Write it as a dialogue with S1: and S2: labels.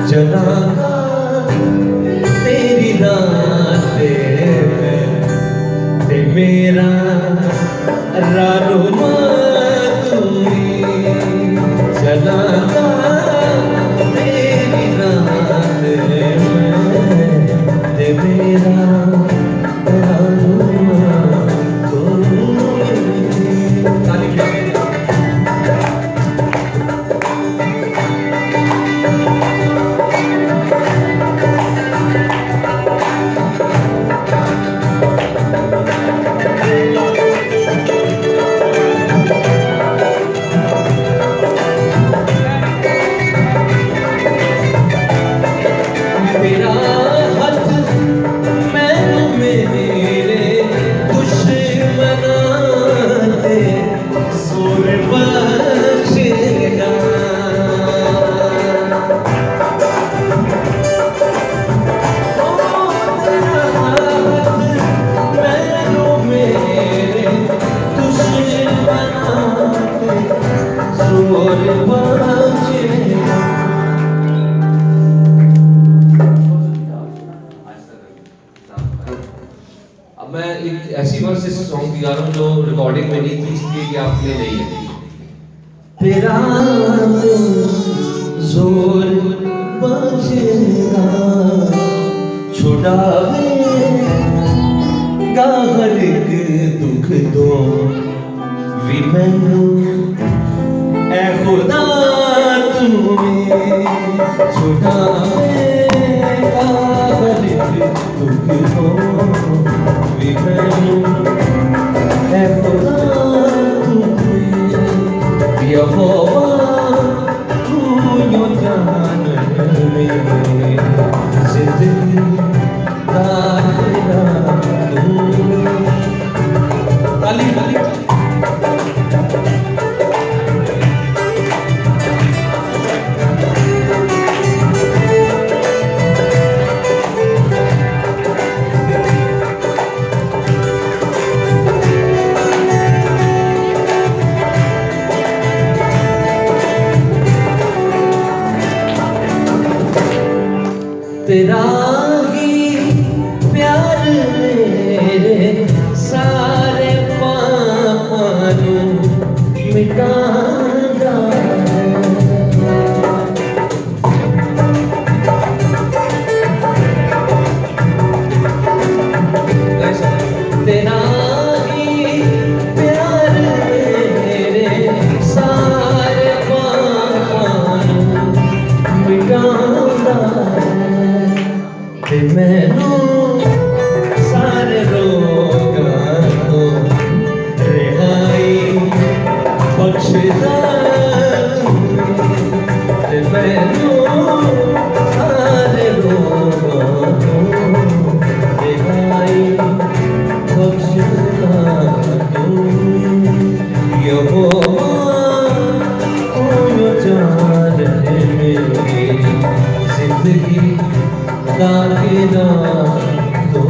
S1: जलागा तेरी राते ते मेरा रानुमा तुम्हें जलागा तेरी राते ते मेरा रानुमा तुम्हें। ताली बजाइए। तेरा हाथ मैनू मेरे दुश्मनां ते सुर बख्शेगा। तेरा हाथ मैनू मेरे दुश्मनां ते सुर बख्शेगा। अब मैं एक ऐसी वर्स इस सॉन्ग की गा रहा हूँ जो रिकॉर्डिंग में नहीं थी, इसलिए कि आपने नहीं है। तेरा जोर बख्शेगा छुड़ावेगा हर एक दुख तो भी मैनू ऐ खुदा तुम्हें छुड़ावेगा हर एक दुख तो भी मैनू ऐ खुदा तुम्हें। यहोवा तू यो जान मेरी जिंदगी का तेरा तू। ताली ताली। तेरा ही प्यार मेरे सारे पापों नू मिटांदा है। तेरा ही प्यार मेरे सारे पापों नू मिटांदा है। ते मैनू सारे रोगां तो रिहाई बख्शदा ते मैनू सारे रोगां तो रिहाई बख्शदा तू। यहोवा तू यो जान है मेरी जिंदगी का तेरा तो।